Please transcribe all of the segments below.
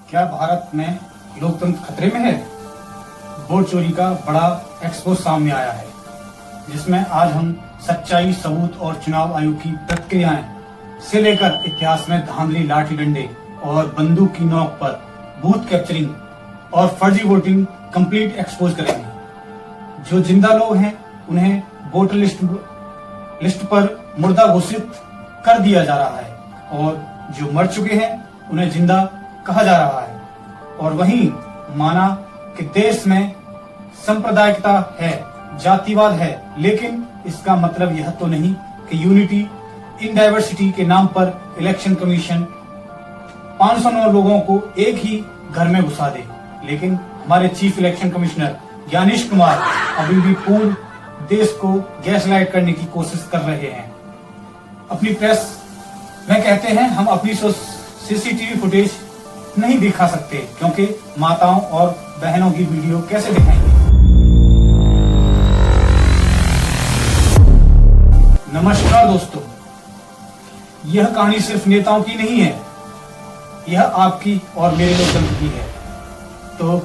क्या भारत में लोकतंत्र खतरे में है? वोट चोरी का बड़ा एक्सपोज सामने आया है, जिसमें आज हम सच्चाई, सबूत और चुनाव आयोग की प्रक्रियाएं से लेकर इतिहास में धांधली, लाठी डंडे और बंदूक की नोक पर बूथ कैप्चरिंग और फर्जी वोटिंग कंप्लीट एक्सपोज करेंगे। जो जिंदा लोग हैं उन्हें वोटर लिस्ट पर मुर्दा घोषित कर दिया जा रहा है और जो मर चुके हैं उन्हें जिंदा कहा जा रहा है। और वहीं माना कि देश में सांप्रदायिकता है, जातिवाद है, लेकिन इसका मतलब यह तो नहीं कि यूनिटी इन डाइवर्सिटी के नाम पर इलेक्शन कमीशन 509 लोगों को एक ही घर में घुसा दे। लेकिन हमारे chief election commissioner Gyanesh Kumar अभी भी पूर्ण देश को गैसलाइट करने की कोशिश कर रहे हैं। अपनी प्रेस में कहते हैं हम अपनी सीसीटीवी फुटेज नहीं दिखा सकते क्योंकि माताओं और बहनों की वीडियो कैसे दिखाएंगे। नमस्कार दोस्तों, यह कहानी सिर्फ नेताओं की नहीं है, यह आपकी और मेरे लोकतंत्र की है। तो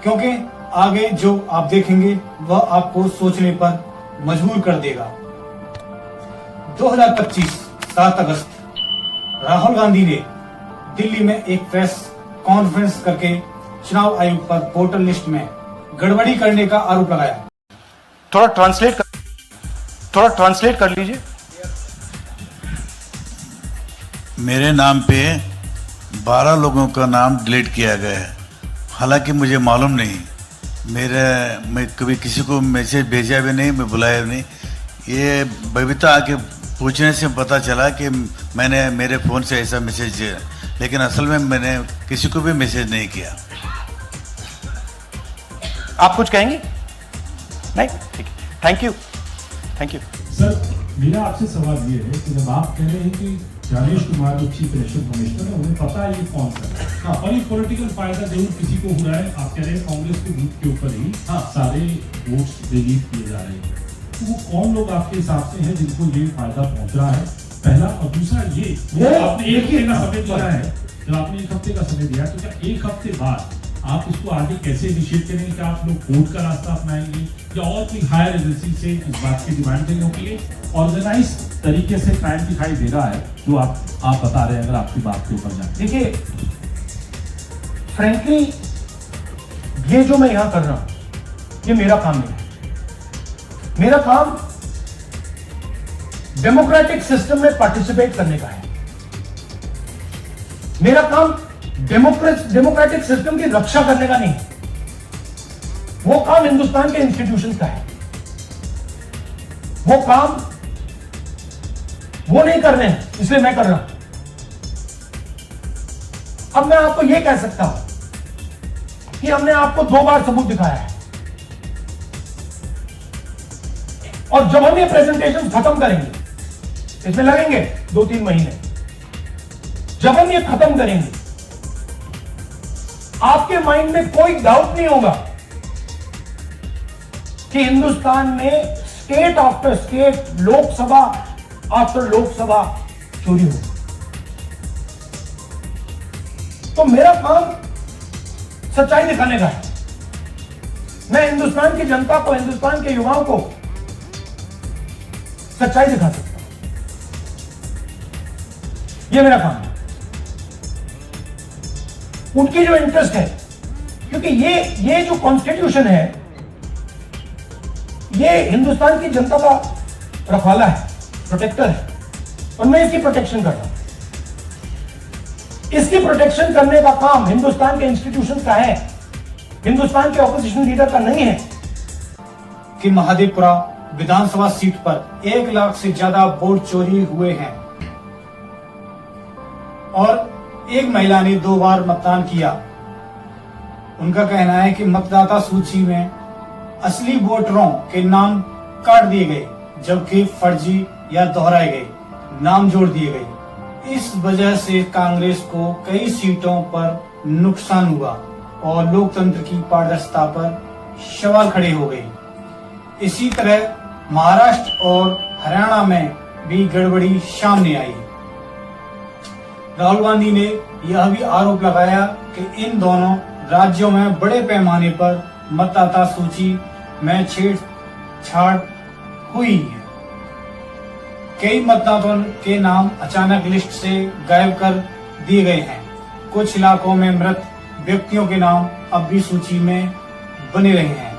क्योंकि आगे जो आप देखेंगे वह आपको सोचने पर मजबूर कर देगा। 2025 7 अगस्त राहुल गांधी ने दिल्ली में एक प्रेस कॉन्फ्रेंस करके चुनाव आयोग पर वोटर लिस्ट में गड़बड़ी करने का आरोप लगाया। थोड़ा ट्रांसलेट कर लीजिए। मेरे नाम पे 12 लोगों का नाम डिलीट किया गया है, हालांकि मुझे मालूम नहीं। मैं कभी किसी को मैसेज भेजा भी नहीं, मैं बुलाया भी नहीं। ये बबीता आके पूछने से पता चला कि मैंने मेरे फ़ोन से ऐसा मैसेज दिया, लेकिन असल में मैंने किसी को भी मैसेज नहीं किया। आप कुछ कहेंगे? नहीं, ठीक है, थैंक यू। सर, मेरा आपसे सवाल ये है कि जब आप कह रहे हैं कि ज्ञानेश कुमार जो चीफ इलेक्शन कमिश्नर है उन्हें पता है ये कौन सा है, हाँ, और ये पॉलिटिकल फायदा जरूर किसी को हो रहा है। आप कह रहे हैं कांग्रेस के बूथ के ऊपर ही सारे वोट्स रिलीज किए जा रहे हैं, तो वो कौन लोग आपके हिसाब से हैं जिनको ये फायदा पहुंच रहा है, पहला। और दूसरा ये आपने एक हफ्ते का समय दिया है, जब आपने एक हफ्ते का समय दिया तो क्या एक हफ्ते बाद आप इसको आगे कैसे इनिशिएट करेंगे? क्या आप लोग कोर्ट का रास्ता अपनाएंगे या और कोई हायर एजेंसी से इस बात की डिमांड करेंगे? क्योंकि ऑर्गेनाइज तरीके से क्राइम दिखाई दे रहा है जो आप बता रहे हैं। अगर आपकी बात के ऊपर जाए, देखिए, फ्रेंकली ये जो मैं यहां कर रहा हूं ये मेरा काम नहीं है। मेरा काम डेमोक्रेटिक सिस्टम में पार्टिसिपेट करने का है। मेरा काम डेमोक्रेटिक सिस्टम की रक्षा करने का नहीं है। वो काम हिंदुस्तान के इंस्टीट्यूशंस का है। वो काम वो नहीं कर रहे हैं, इसलिए मैं कर रहा हूं। अब मैं आपको यह कह सकता हूं कि हमने आपको 2 बार सबूत दिखाया है और जब हम ये प्रेजेंटेशन खत्म करेंगे, इसमें लगेंगे 2-3 महीने, जब हम ये खत्म करेंगे आपके माइंड में कोई डाउट नहीं होगा कि हिंदुस्तान में state after state, Lok Sabha after Lok Sabha चोरी हो। तो मेरा काम सच्चाई दिखाने का है। मैं हिंदुस्तान की जनता को, हिंदुस्तान के युवाओं को सच्चाई दिखा सकता हूं। यह मेरा काम है। उनकी जो इंटरेस्ट है, क्योंकि ये जो कॉन्स्टिट्यूशन है ये हिंदुस्तान की जनता का रखवाला है, प्रोटेक्टर है, और मैं इसकी प्रोटेक्शन कर रहा हूं। इसकी प्रोटेक्शन करने का काम हिंदुस्तान के इंस्टीट्यूशन का है, हिंदुस्तान के ऑपोजिशन लीडर का नहीं है। कि महादेवपुरा विधानसभा सीट पर 1 लाख से ज्यादा वोट चोरी हुए हैं और एक महिला ने 2 बार मतदान किया। उनका कहना है कि मतदाता सूची में असली वोटरों के नाम काट दिए गए, जबकि फर्जी या दोहराए गए नाम जोड़ दिए गए। इस वजह से कांग्रेस को कई सीटों पर नुकसान हुआ और लोकतंत्र की पारदर्शिता पर सवाल खड़े हो गए। इसी तरह महाराष्ट्र और हरियाणा में भी गड़बड़ी सामने आई। राहुल गांधी ने यह भी आरोप लगाया कि इन दोनों राज्यों में बड़े पैमाने पर मतदाता सूची में छेड़छाड़ हुई है। कई मतदाताओं के नाम अचानक लिस्ट से गायब कर दिए गए हैं। कुछ इलाकों में मृत व्यक्तियों के नाम अब भी सूची में बने रहे हैं।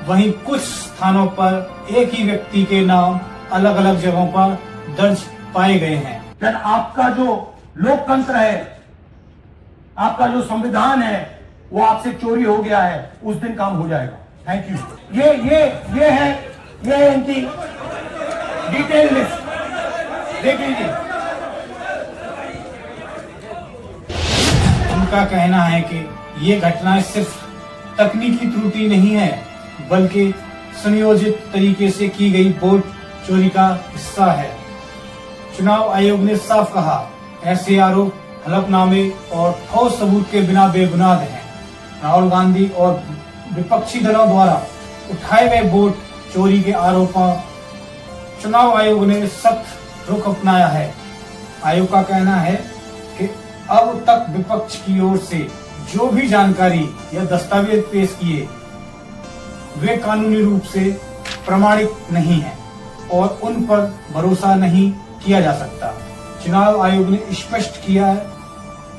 वहीं कुछ स्थानों पर एक ही व्यक्ति के नाम अलग अलग जगहों पर दर्ज पाए गए हैं। फिर आपका जो लोकतंत्र है, आपका जो संविधान है, वो आपसे चोरी हो गया है, उस दिन काम हो जाएगा। Thank you. ये है इनकी डिटेल लिस्ट, देख लीजिए। उनका कहना है कि ये घटनाएं सिर्फ तकनीकी त्रुटि नहीं है, बल्कि सुनियोजित तरीके से की गई वोट चोरी का हिस्सा है। चुनाव आयोग ने साफ कहा, ऐसे आरोप हलफनामे और ठोस सबूत के बिना बेबुनियाद हैं। राहुल गांधी और विपक्षी दलों द्वारा उठाए गए वोट चोरी के आरोपों चुनाव आयोग ने सख्त रुख अपनाया है। आयोग का कहना है कि अब तक विपक्ष की ओर से जो भी जानकारी या दस्तावेज पेश किए वे कानूनी रूप से प्रमाणित नहीं है और उन पर भरोसा नहीं किया जा सकता। चुनाव आयोग ने स्पष्ट किया है,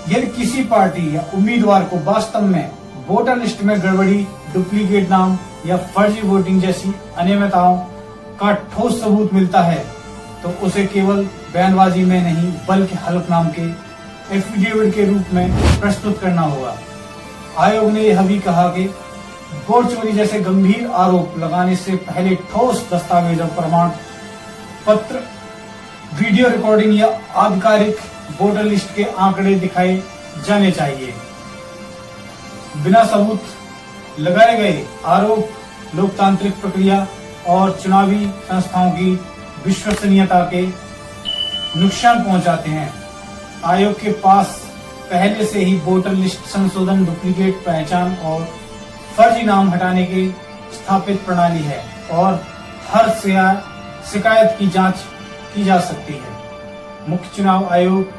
यदि किसी पार्टी या उम्मीदवार को वास्तव में वोटर लिस्ट में गड़बड़ी, डुप्लीकेट नाम या फर्जी वोटिंग जैसी अनियमितताओं का ठोस सबूत मिलता है तो उसे केवल बयानबाजी में नहीं बल्कि हलफनाम के एफिडेविट के रूप में प्रस्तुत करना होगा। आयोग ने यह भी कहा कि वोट चोरी जैसे गंभीर आरोप लगाने से पहले ठोस दस्तावेज और प्रमाण पत्र, वीडियो रिकॉर्डिंग या आधिकारिक वोटर लिस्ट के आंकड़े दिखाए जाने चाहिए। बिना सबूत लगाए गए आरोप लोकतांत्रिक प्रक्रिया और चुनावी संस्थाओं की विश्वसनीयता के नुकसान पहुंचाते हैं। आयोग के पास पहले से ही वोटर लिस्ट संशोधन, डुप्लीकेट पहचान और फर्जी नाम हटाने की स्थापित प्रणाली है और हर शिकायत की जांच की जा सकती है। मुख्य चुनाव आयोग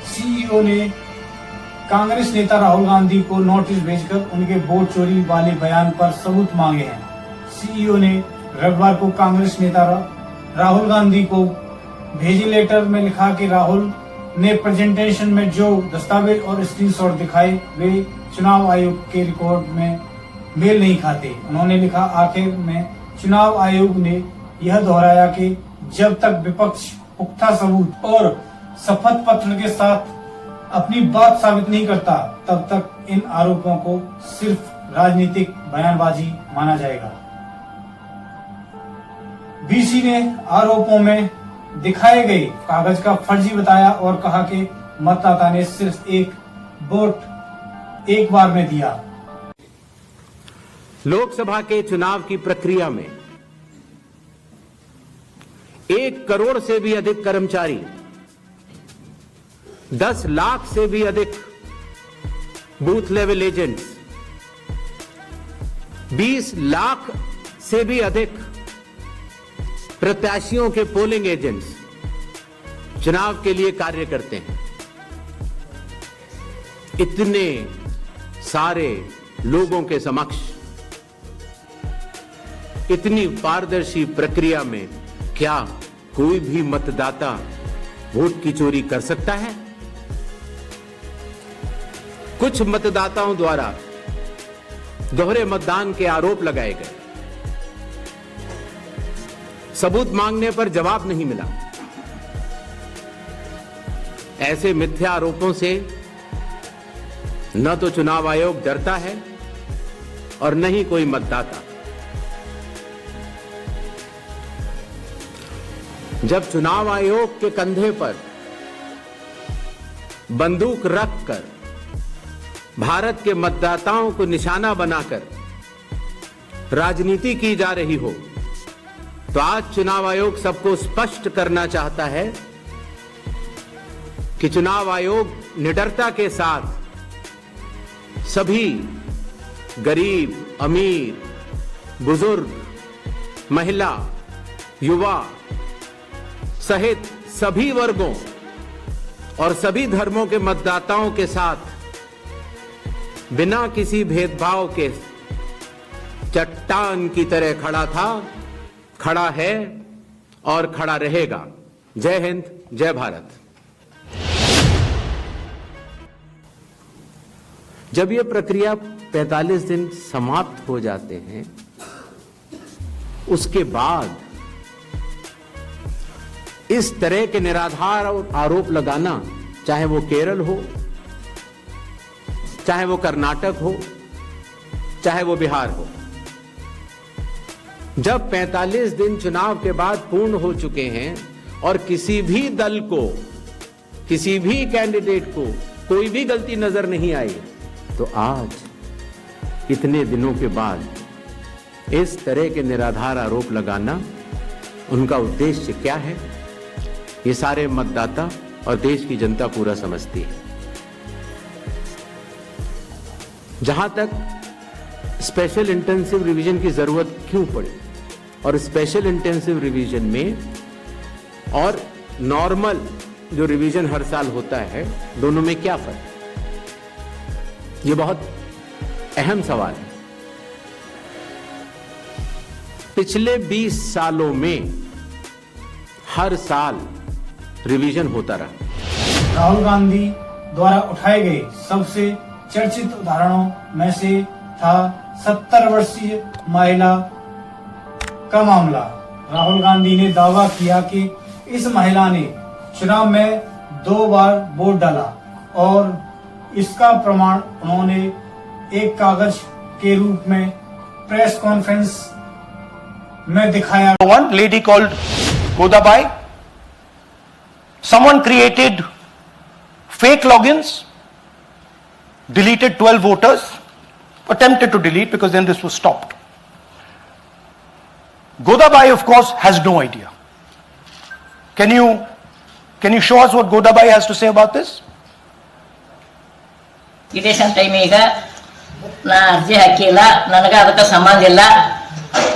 सीईओ ने कांग्रेस नेता राहुल गांधी को नोटिस भेजकर उनके वोट चोरी वाले बयान पर सबूत मांगे हैं। सीईओ ने रविवार को कांग्रेस नेता राहुल गांधी को भेजे लेटर में लिखा कि राहुल ने प्रेजेंटेशन में जो दस्तावेज और स्क्रीनशॉट दिखाए वे चुनाव आयोग के रिकॉर्ड में मेल नहीं खाते। उन्होंने लिखा, आखिर में चुनाव आयोग ने यह दोहराया कि जब तक विपक्ष पुख्ता सबूत और शपथ पत्र के साथ अपनी बात साबित नहीं करता तब तक इन आरोपों को सिर्फ राजनीतिक बयानबाजी माना जाएगा। बीसी ने आरोपों में दिखाए गए कागज का फर्जी बताया और कहा कि मतदाता ने सिर्फ एक वोट एक बार में दिया। लोकसभा के चुनाव की प्रक्रिया में 1 करोड़ से भी अधिक कर्मचारी, 10 लाख से भी अधिक बूथ लेवल एजेंट्स, 20 लाख से भी अधिक प्रत्याशियों के पोलिंग एजेंट्स चुनाव के लिए कार्य करते हैं। इतने सारे लोगों के समक्ष इतनी पारदर्शी प्रक्रिया में क्या कोई भी मतदाता वोट की चोरी कर सकता है? कुछ मतदाताओं द्वारा दोहरे मतदान के आरोप लगाए गए। सबूत मांगने पर जवाब नहीं मिला। ऐसे मिथ्या आरोपों से न तो चुनाव आयोग डरता है और न ही कोई मतदाता। जब चुनाव आयोग के कंधे पर बंदूक रखकर भारत के मतदाताओं को निशाना बनाकर राजनीति की जा रही हो, तो आज चुनाव आयोग सबको स्पष्ट करना चाहता है कि चुनाव आयोग निडरता के साथ सभी गरीब, अमीर, बुजुर्ग, महिला, युवा सहित सभी वर्गों और सभी धर्मों के मतदाताओं के साथ बिना किसी भेदभाव के चट्टान की तरह खड़ा था, खड़ा है और खड़ा रहेगा। जय हिंद, जय भारत। जब यह प्रक्रिया 45 दिन समाप्त हो जाते हैं, उसके बाद इस तरह के निराधार आरोप लगाना, चाहे वो केरल हो, चाहे वो कर्नाटक हो, चाहे वो बिहार हो, जब 45 दिन चुनाव के बाद पूर्ण हो चुके हैं और किसी भी दल को, किसी भी कैंडिडेट को कोई भी गलती नजर नहीं आई, तो आज इतने दिनों के बाद इस तरह के निराधार आरोप लगाना, उनका उद्देश्य क्या है, ये सारे मतदाता और देश की जनता पूरा समझती है। जहां तक स्पेशल इंटेंसिव रिवीजन की जरूरत क्यों पड़ी और स्पेशल इंटेंसिव रिवीजन में और नॉर्मल जो रिवीजन हर साल होता है, दोनों में क्या फर्क, ये बहुत अहम सवाल है। पिछले 20 सालों में हर साल रिवीजन होता रहा। राहुल गांधी द्वारा उठाए गए सबसे चर्चित उदाहरणों में से था 70 वर्षीय महिला का मामला। राहुल गांधी ने दावा किया कि इस महिला ने चुनाव में 2 बार वोट डाला और इसका प्रमाण उन्होंने एक कागज के रूप में प्रेस कॉन्फ्रेंस में दिखाया। One lady called Godabai, someone created fake logins, deleted 12 voters, attempted to delete because then this was stopped. Godabai, of course, has no idea. Can you show us what Godabai has to say about this? Election time ಈಗ ನಾ ಅರ್ಜಿ ಹಾಕಿಲ್ಲ, ನನಗೆ ಅದಕ್ಕೆ ಸಂಬಂಧ ಇಲ್ಲ,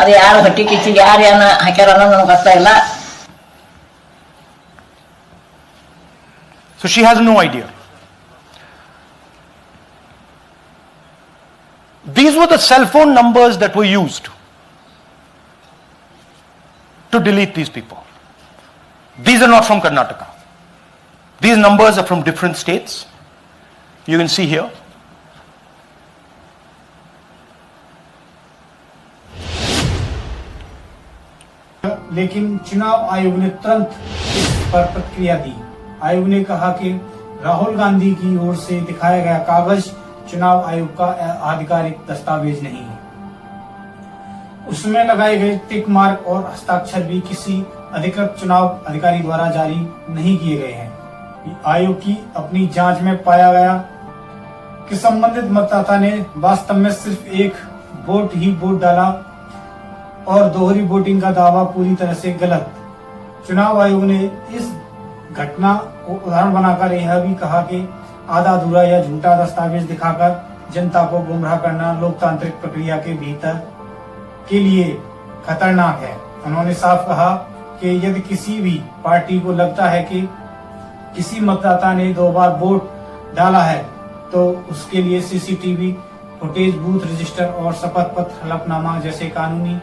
ಅದು ಯಾರು ಹೊಟ್ಟಿ ಕಿಚ್ಚಿಗೆ ಯಾರು ಏನ ಹಾಕ್ಯಾರ ಅನ್ನೋದು ನನಗೆ ಗೊತ್ತಾಗಿಲ್ಲ. So she has no idea. These were the cell phone numbers that were used to delete these people. These are not from Karnataka. These numbers are from different states. You can see here. लेकिन चुनाव आयोग ने तुरंत इस पर प्रतिक्रिया दी। आयोग ने कहा कि राहुल गांधी की ओर से दिखाया गया कागज चुनाव आयोग का आधिकारिक दस्तावेज नहीं है। उसमें लगाए गए टिक मार्क और हस्ताक्षर भी किसी अधिकृत चुनाव अधिकारी द्वारा जारी नहीं किए गए हैं। आयोग की अपनी जांच में पाया गया कि संबंधित मतदाता ने वास्तव में सिर्फ एक वोट ही वोट डाला और दोहरी वोटिंग का दावा पूरी तरह से गलत। चुनाव आयोग ने इस घटना को उदाहरण बनाकर यह भी कहा कि आधा अधूरा या झूठा दस्तावेज दिखाकर जनता को गुमराह करना लोकतांत्रिक प्रक्रिया के भीतर के लिए खतरनाक है। उन्होंने साफ कहा कि यदि किसी भी पार्टी को लगता है कि किसी मतदाता ने 2 बार वोट डाला है तो उसके लिए सीसीटीवी फुटेज, बूथ रजिस्टर और शपथ पत्र, हलफनामा जैसे कानूनी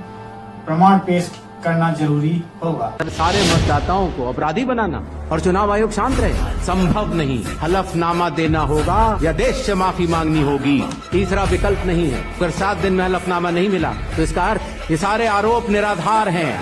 प्रमाण पेश करना जरूरी होगा। सारे मतदाताओं को अपराधी बनाना और चुनाव आयोग शांत रहे, संभव नहीं। हलफनामा देना होगा या देश से माफी मांगनी होगी, तीसरा विकल्प नहीं है। अगर 7 दिन में हलफनामा नहीं मिला तो इसका अर्थ ये सारे आरोप निराधार हैं।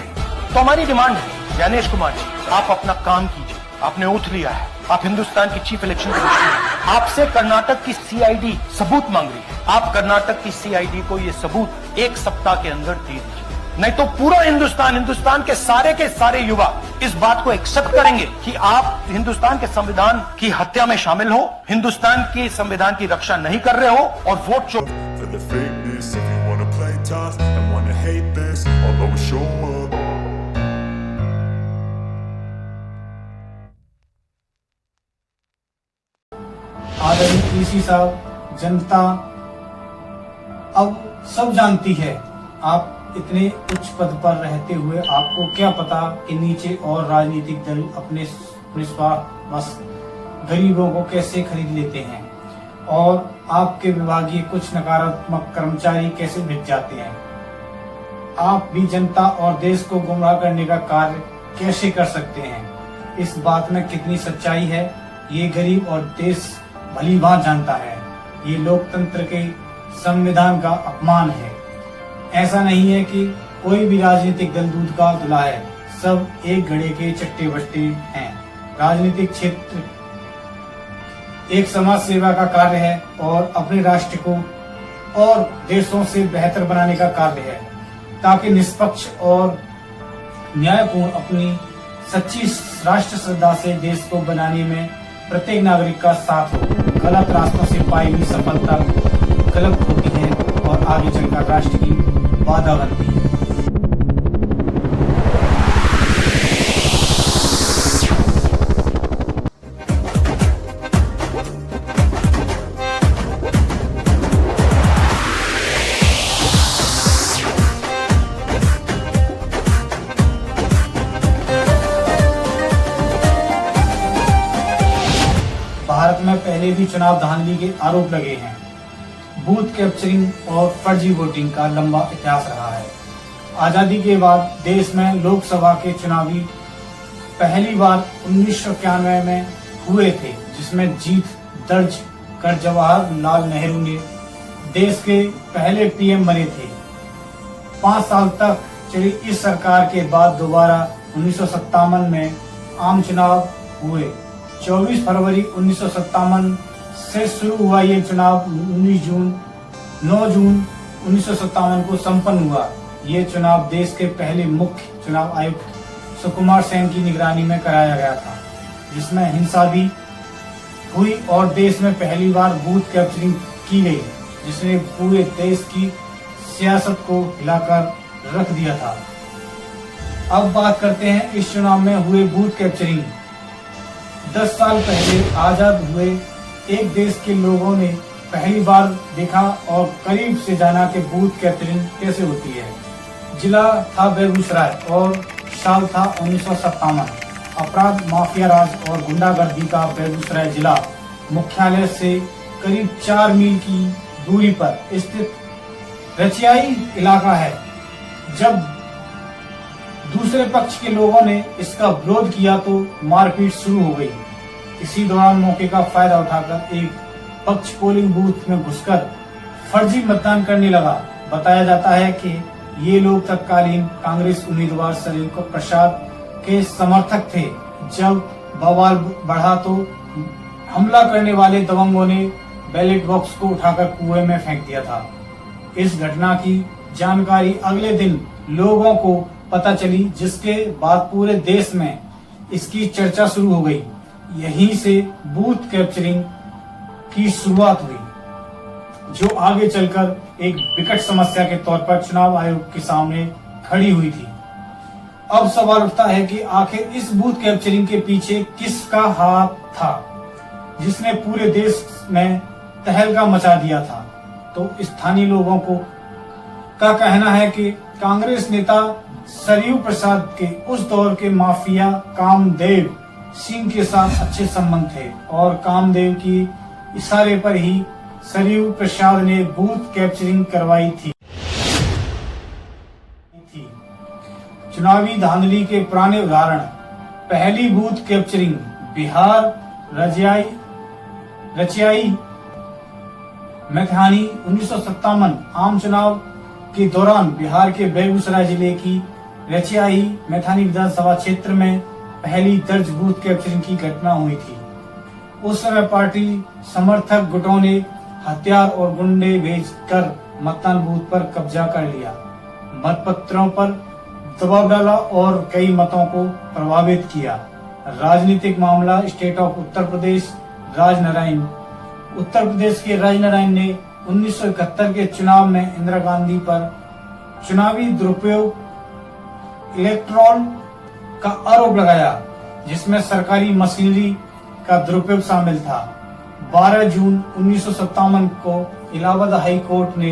तो हमारी डिमांड है, ज्ञानेश कुमार जी, आप अपना काम कीजिए। आपने ओथ लिया है, आप हिंदुस्तान की चीफ इलेक्शन कमिश्नर हैं। आपसे कर्नाटक की सीआईडी सबूत मांग रही है। आप कर्नाटक की सीआईडी को ये सबूत 1 सप्ताह के अंदर दे दीजिए, नहीं तो पूरा हिंदुस्तान के सारे युवा इस बात को एक्सेप्ट करेंगे कि आप हिंदुस्तान के संविधान की हत्या में शामिल हो, हिंदुस्तान के संविधान की रक्षा नहीं कर रहे हो और वोट चोर। आदरणीय ईसी साहब, जनता अब सब जानती है। आप इतने उच्च पद पर रहते हुए आपको क्या पता कि नीचे और राजनीतिक दल अपने स्वार्थ बस गरीबों को कैसे खरीद लेते हैं और आपके विभागीय कुछ नकारात्मक कर्मचारी कैसे भिज जाते हैं। आप भी जनता और देश को गुमराह करने का कार्य कैसे कर सकते हैं। इस बात में कितनी सच्चाई है ये गरीब और देश भली भांति जानता है। ये लोकतंत्र के संविधान का अपमान है। ऐसा नहीं है कि कोई भी राजनीतिक दल दूध का धुला है, सब एक घड़े के चट्टे बट्टे हैं। राजनीतिक क्षेत्र एक समाज सेवा का कार्य है और अपने राष्ट्र को और देशों से बेहतर बनाने का कार्य है, ताकि निष्पक्ष और न्यायपूर्ण अपनी सच्ची राष्ट्र श्रद्धा से देश को बनाने में प्रत्येक नागरिक का साथ हो। गलत रास्तों से पाई हुई सफलता गलत होती है और आगे चलकर राष्ट्र की बाधा बनती है। भारत में पहले भी चुनाव धांधली के आरोप लगे हैं। बूथ कैप्चरिंग और फर्जी वोटिंग का लंबा इतिहास रहा है। आजादी के बाद देश में लोकसभा के चुनावी पहली बार 1991 में हुए थे, जिसमें जीत दर्ज कर जवाहरलाल नेहरू ने देश के पहले पीएम बने थे। 5 साल तक चली इस सरकार के बाद दोबारा 1957 में आम चुनाव हुए। 24 फरवरी 1957 से शुरू हुआ ये चुनाव 9 जून 1957 को संपन्न हुआ। ये चुनाव देश के पहले मुख्य चुनाव आयुक्त सुकुमार सेन की निगरानी में कराया गया था, जिसमें हिंसा भी हुई और देश में पहली बार बूथ कैप्चरिंग की गई, जिसने पूरे देश की सियासत को हिलाकर रख दिया था। अब बात करते हैं इस चुनाव में हुए बूथ कैप्चरिंग। 10 साल पहले आजाद हुए एक देश के लोगों ने पहली बार देखा और करीब से जाना कि बूथ कैप्चरिंग कैसे होती है। जिला था बेगूसराय और साल था 1957। अपराध, माफिया राज और गुंडागर्दी का बेगूसराय जिला मुख्यालय से करीब 4 मील की दूरी पर स्थित रचियाई इलाका है। जब दूसरे पक्ष के लोगों ने इसका विरोध किया तो मारपीट शुरू हो गई। इसी दौरान मौके का फायदा उठाकर एक पक्ष पोलिंग बूथ में घुसकर फर्जी मतदान करने लगा। बताया जाता है कि ये लोग तत्कालीन कांग्रेस उम्मीदवार सलीम प्रसाद के समर्थक थे। जब बवाल बढ़ा तो हमला करने वाले दबंगों ने बैलेट बॉक्स को उठाकर कुएं में फेंक दिया था। इस घटना की जानकारी अगले दिन लोगों को पता चली, जिसके बाद पूरे देश में इसकी चर्चा शुरू हो गई। यहीं से बूथ कैप्चरिंग की शुरुआत हुई, जो आगे चलकर एक विकट समस्या के तौर पर चुनाव आयोग के सामने खड़ी हुई थी। अब सवाल उठता है कि आखिर इस बूथ कैप्चरिंग के पीछे किसका हाथ था, जिसने पूरे देश में तहलका मचा दिया था। तो स्थानीय लोगों का कहना है कि कांग्रेस नेता सरयू प्रसाद के उस दौर के माफिया कामदेव सिंह के साथ अच्छे संबंध थे और कामदेव की इशारे पर ही सरयू प्रसाद ने बूथ कैप्चरिंग करवाई थी। चुनावी धांधली के पुराने उदाहरण। पहली बूथ कैप्चरिंग बिहार रचियाई मैथानी 1957 आम चुनाव के दौरान बिहार के बेगूसराय जिले की रचियाई मैथानी विधानसभा क्षेत्र में पहली दर्ज बूथ कैप्चरिंग की घटना हुई थी। उस समय पार्टी समर्थक गुटों ने हथियार और गुंडे भेजकर मतदान बूथ पर कब्जा कर लिया, मतपत्रों पर दबाव डाला और कई मतों को प्रभावित किया। राजनीतिक मामला स्टेट ऑफ उत्तर प्रदेश के राजनारायण ने 1971 के चुनाव में इंदिरा गांधी पर चुनावी दुरुपयोग इलेक्ट्रॉल का आरोप लगाया, जिसमें सरकारी मशीनरी का दुरुपयोग शामिल था। 12 जून 1957 को इलाहाबाद हाई कोर्ट ने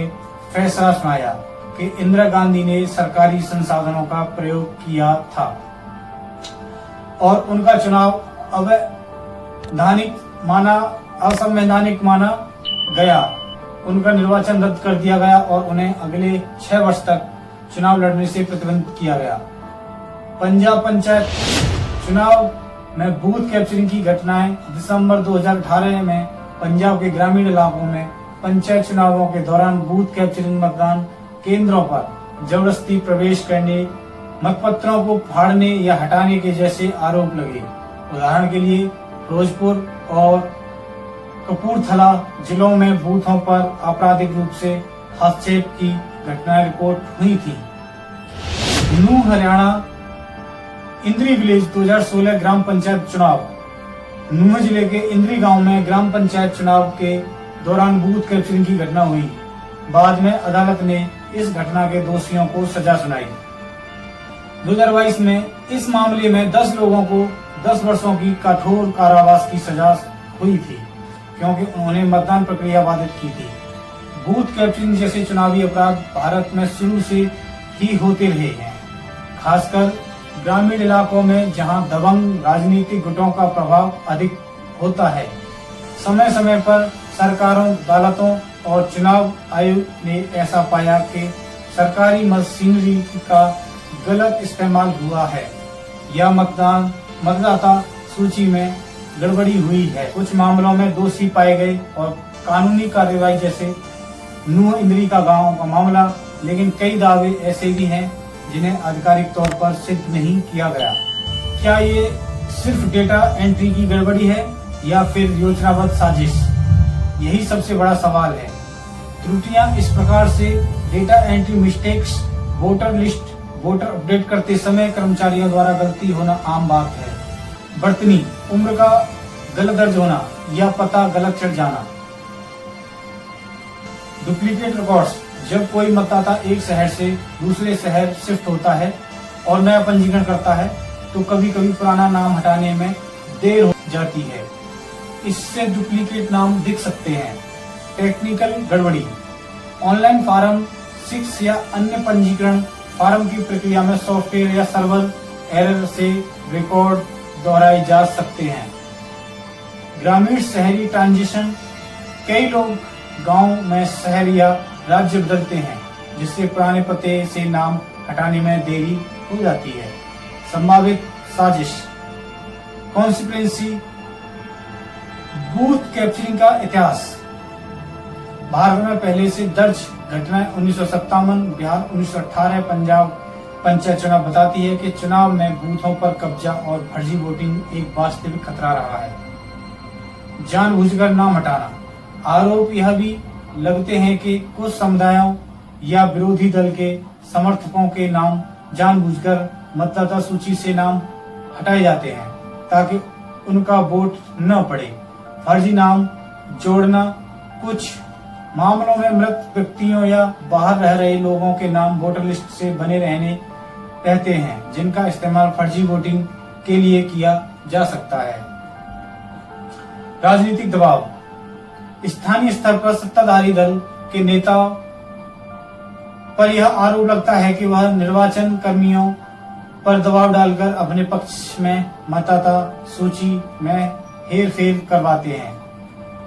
फैसला सुनाया कि इंदिरा गांधी ने सरकारी संसाधनों का प्रयोग किया था और उनका चुनाव अवैधानिक असंवैधानिक माना गया। उनका निर्वाचन रद्द कर दिया गया और उन्हें अगले 6 वर्ष तक चुनाव लड़ने से प्रतिबंधित किया गया। पंजाब पंचायत चुनाव में बूथ कैप्चरिंग की घटनाएं दिसंबर 2018 में पंजाब के ग्रामीण इलाकों में पंचायत चुनावों के दौरान बूथ कैप्चरिंग मतदान केंद्रों पर जबरदस्ती प्रवेश करने, मतपत्रों को फाड़ने या हटाने के जैसे आरोप लगे। उदाहरण के लिए फिरोजपुर और कपूरथला जिलों में बूथों पर आपराधिक रूप से हस्तक्षेप की घटनाएं रिपोर्ट हुई थी। नूंह हरियाणा इंद्री विलेज 2016 ग्राम पंचायत चुनाव। नूंह जिले के इंद्री गांव में ग्राम पंचायत चुनाव के दौरान बूथ कैप्चरिंग की घटना हुई। बाद में अदालत ने इस घटना के दोषियों को सजा सुनाई। 2022 में इस मामले में 10 लोगों को 10 वर्षों की कठोर कारावास की सजा हुई थी, क्योंकि उन्होंने मतदान प्रक्रिया बाधित की थी। बूथ कैप्चरिंग जैसे चुनावी अपराध भारत में शुरू से ही होते रहे हैं, खासकर ग्रामीण इलाकों में जहां दबंग राजनीतिक गुटों का प्रभाव अधिक होता है। समय समय पर सरकारों, अदालतों और चुनाव आयोग ने ऐसा पाया कि सरकारी मशीनरी का गलत इस्तेमाल हुआ है या मतदाता सूची में गड़बड़ी हुई है। कुछ मामलों में दोषी पाए गए और कानूनी कार्रवाई, जैसे नूंह इंद्री का गांव का मामला, लेकिन कई दावे ऐसे भी हैं जिन्हें आधिकारिक तौर पर सिद्ध नहीं किया गया। क्या ये सिर्फ डेटा एंट्री की गड़बड़ी है या फिर योजनाबद्ध साजिश? यही सबसे बड़ा सवाल है। त्रुटियां इस प्रकार से data entry mistakes, voter update करते समय कर्मचारियों द्वारा गलती होना आम बात है। बर्तनी उम्र का गलत दर्ज होना या पता गलत चढ़ जाना। डुप्लीकेट रिकॉर्ड्स, जब कोई मतदाता एक शहर से दूसरे शहर शिफ्ट होता है और नया पंजीकरण करता है तो कभी कभी पुराना नाम हटाने में देर हो जाती है। इससे डुप्लीकेट नाम दिख सकते हैं। टेक्निकल गड़बड़ी, ऑनलाइन फॉर्म 6 या अन्य पंजीकरण फॉर्म की प्रक्रिया में सॉफ्टवेयर या सर्वर एरर से रिकॉर्ड दोहराए जा सकते हैं। ग्रामीण शहरी ट्रांजिशन, कई लोग गांव में शहर या राज्य बदलते हैं, जिससे पुराने पते से नाम हटाने में देरी हो जाती है। संभावित साजिश, कॉन्सिक्वेंसी, बूथ कैप्चरिंग का इतिहास। भारत में पहले से दर्ज घटनाएं 1957, बिहार 1918, पंजाब पंचायत चुनाव बताती है कि चुनाव में बूथों पर कब्जा और फर्जी वोटिंग एक वास्तविक खतरा रहा है। जानबूझकर नाम हटाना, आरोप यह भी लगते हैं कि कुछ समुदायों या विरोधी दल के समर्थकों के नाम जानबूझकर मतदाता सूची से नाम हटाए जाते हैं ताकि उनका वोट न पड़े। फर्जी नाम जोड़ना, कुछ मामलों में मृत व्यक्तियों या बाहर रह रहे लोगों के नाम वोटर लिस्ट से बने रहते हैं, जिनका इस्तेमाल फर्जी वोटिंग के लिए किया जा सकता है। राजनीतिक दबाव, स्थानीय स्तर पर सत्ताधारी दल के नेताओं पर यह आरोप लगता है कि वह निर्वाचन कर्मियों पर दबाव डालकर अपने पक्ष में मतदाता सूची में हेरफेर करवाते हैं।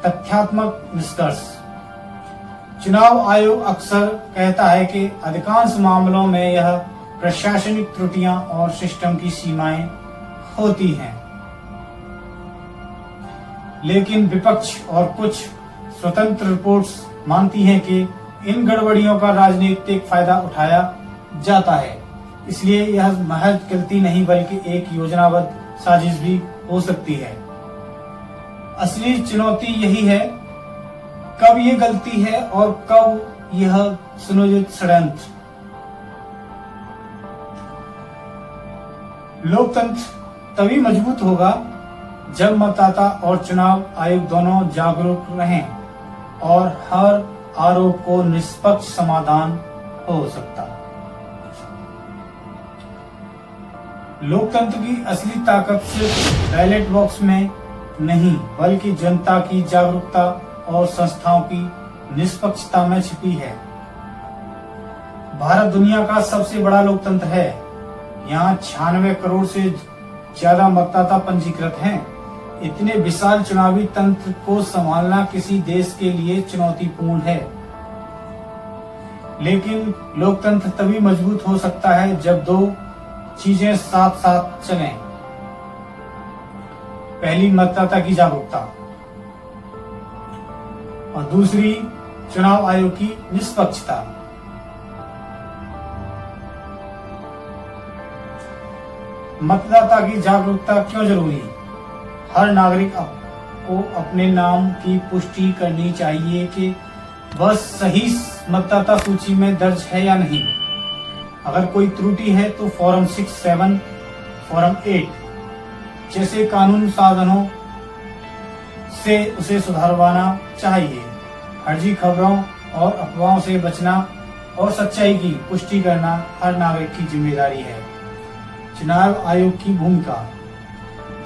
तथ्यात्मक निष्कर्ष, चुनाव आयोग अक्सर कहता है कि अधिकांश मामलों में यह प्रशासनिक त्रुटियां और सिस्टम की सीमाएं होती हैं, लेकिन विपक्ष और कुछ स्वतंत्र रिपोर्ट्स मानती हैं कि इन गड़बड़ियों का राजनीतिक फायदा उठाया जाता है। इसलिए यह महज गलती नहीं बल्कि एक योजनाबद्ध साजिश भी हो सकती है। असली चुनौती यही है, कब ये गलती है और कब यह सुनियोजित षड्यंत्र। लोकतंत्र तभी मजबूत होगा जब मतदाता और चुनाव आयोग दोनों जागरूक रहें और हर आरोप को निष्पक्ष समाधान हो सकता। लोकतंत्र की असली ताकत सिर्फ बैलेट बॉक्स में नहीं बल्कि जनता की जागरूकता और संस्थाओं की निष्पक्षता में छिपी है। भारत दुनिया का सबसे बड़ा लोकतंत्र है। यहाँ 96 करोड़ से ज्यादा मतदाता पंजीकृत हैं। इतने विशाल चुनावी तंत्र को संभालना किसी देश के लिए चुनौतीपूर्ण है, लेकिन लोकतंत्र तभी मजबूत हो सकता है जब दो चीजें साथ साथ चलें। पहली, मतदाता की जागरूकता और दूसरी, चुनाव आयोग की निष्पक्षता। मतदाता की जागरूकता क्यों जरूरी? हर नागरिक को अपने नाम की पुष्टि करनी चाहिए कि वह सही मतदाता सूची में दर्ज है या नहीं। अगर कोई त्रुटि है तो फॉर्म 6, 7, फॉर्म 8 जैसे कानून साधनों से उसे सुधारवाना चाहिए। फर्जी खबरों और अफवाहों से बचना और सच्चाई की पुष्टि करना हर नागरिक की जिम्मेदारी है। चुनाव आयोग की भूमिका।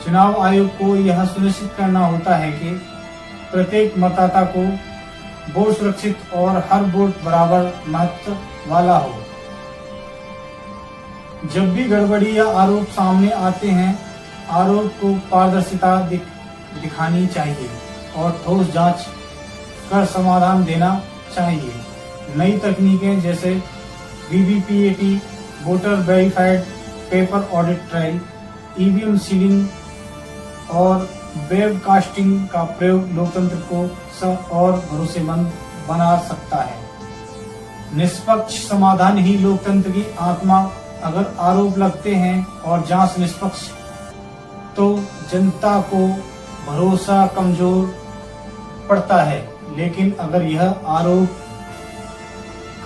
चुनाव आयोग को यह सुनिश्चित करना होता है कि प्रत्येक मतदाता को वोट सुरक्षित और हर वोट बराबर महत्व वाला हो। जब भी गड़बड़ी या आरोप सामने आते हैं, आरोप को पारदर्शिता दिखानी चाहिए और ठोस जांच कर समाधान देना चाहिए। नई तकनीकें जैसे VVPAT, voter verified paper audit trial, EVM ceiling और वेबकास्टिंग का प्रयोग लोकतंत्र को और भरोसेमंद बना सकता है। निष्पक्ष समाधान ही लोकतंत्र की आत्मा। अगर आरोप लगते हैं और जांच निष्पक्ष तो जनता को भरोसा कमजोर पड़ता है, लेकिन अगर यह आरोप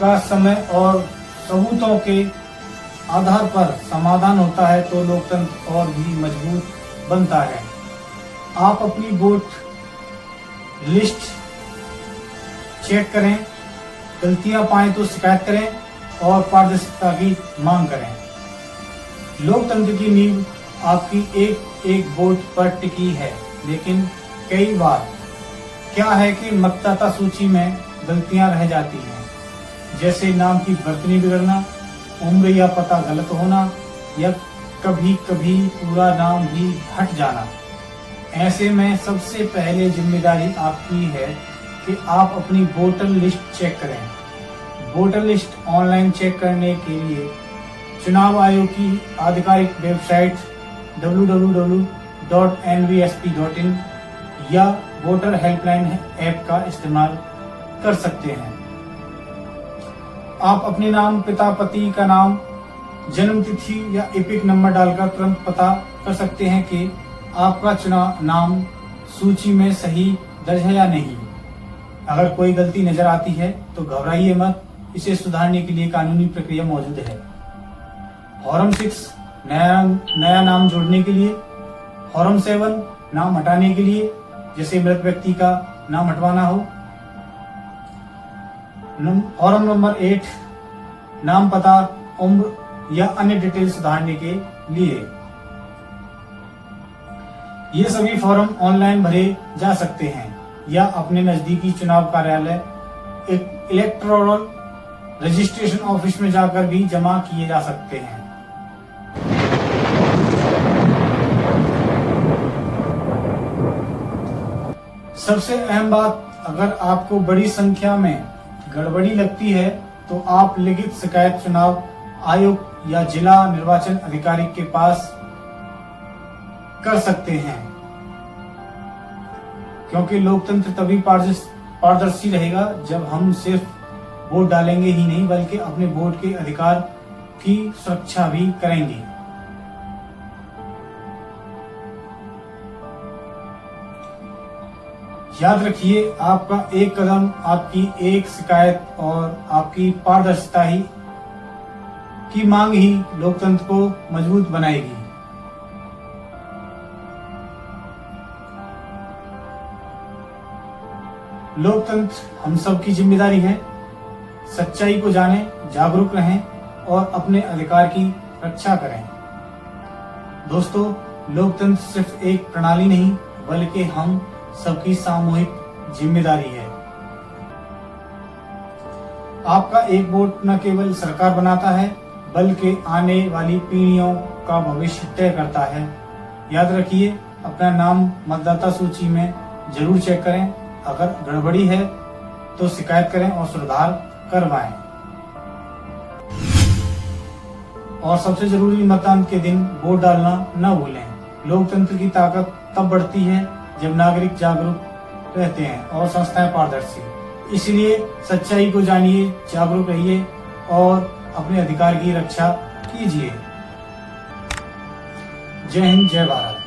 का समय और सबूतों के आधार पर समाधान होता है तो लोकतंत्र और भी मजबूत बनता है। आप अपनी वोट लिस्ट चेक करें, गलतियां पाएं तो शिकायत करें और पारदर्शिता की मांग करें। लोकतंत्र की नींव आपकी एक एक वोट पर टिकी है, लेकिन कई बार क्या है कि मतदाता सूची में गलतियां रह जाती हैं, जैसे नाम की वर्तनी बिगड़ना, उम्र या पता गलत होना या कभी कभी पूरा नाम ही हट जाना। ऐसे में सबसे पहले जिम्मेदारी आपकी है कि आप अपनी वोटर लिस्ट चेक करें। वोटर लिस्ट ऑनलाइन चेक करने के लिए चुनाव आयोग की आधिकारिक वेबसाइट www.nvsp.in या वोटर हेल्पलाइन ऐप का इस्तेमाल कर सकते हैं। आप अपने नाम, पिता पति का नाम, जन्म तिथि या एपिक नंबर डालकर तुरंत पता कर सकते हैं कि आपका चुनाव नाम सूची में सही दर्ज है या नहीं। अगर कोई गलती नजर आती है तो घबराइए मत, इसे सुधारने के लिए कानूनी प्रक्रिया मौजूद है। फॉर्म 6 नया नाम जोड़ने के लिए, फॉर्म 7 नाम हटाने के लिए, जैसे मृत व्यक्ति का नाम हटवाना हो, फॉर्म नंबर 8 नाम, पता, उम्र या अन्य डिटेल सुधारने के लिए। ये सभी फॉर्म ऑनलाइन भरे जा सकते हैं या अपने नजदीकी चुनाव कार्यालय इलेक्टोरल रजिस्ट्रेशन ऑफिस में जाकर भी जमा किए जा सकते हैं। सबसे अहम बात, अगर आपको बड़ी संख्या में गड़बड़ी लगती है तो आप लिखित शिकायत चुनाव आयोग या जिला निर्वाचन अधिकारी के पास कर सकते हैं, क्योंकि लोकतंत्र तभी पारदर्शी रहेगा जब हम सिर्फ वोट डालेंगे ही नहीं बल्कि अपने वोट के अधिकार की सुरक्षा भी करेंगे। याद रखिए, आपका एक कदम, आपकी एक शिकायत और आपकी पारदर्शिता ही की मांग ही लोकतंत्र को मजबूत बनाएगी। लोकतंत्र हम सब की जिम्मेदारी है। सच्चाई को जानें, जागरूक रहें और अपने अधिकार की रक्षा करें। दोस्तों, लोकतंत्र सिर्फ एक प्रणाली नहीं बल्कि हम सबकी सामूहिक जिम्मेदारी है। आपका एक वोट न केवल सरकार बनाता है बल्कि आने वाली पीढ़ियों का भविष्य तय करता है। याद रखिए, अपना नाम मतदाता सूची में जरूर चेक करें। अगर गड़बड़ी है तो शिकायत करें और सुधार करवाएं। और सबसे जरूरी, मतदान के दिन वोट डालना न भूलें। लोकतंत्र की ताकत तब बढ़ती है जब नागरिक जागरूक रहते हैं और संस्थाएं पारदर्शी। इसलिए सच्चाई को जानिए, जागरूक रहिए और अपने अधिकार की रक्षा कीजिए। जय हिंद, जय भारत।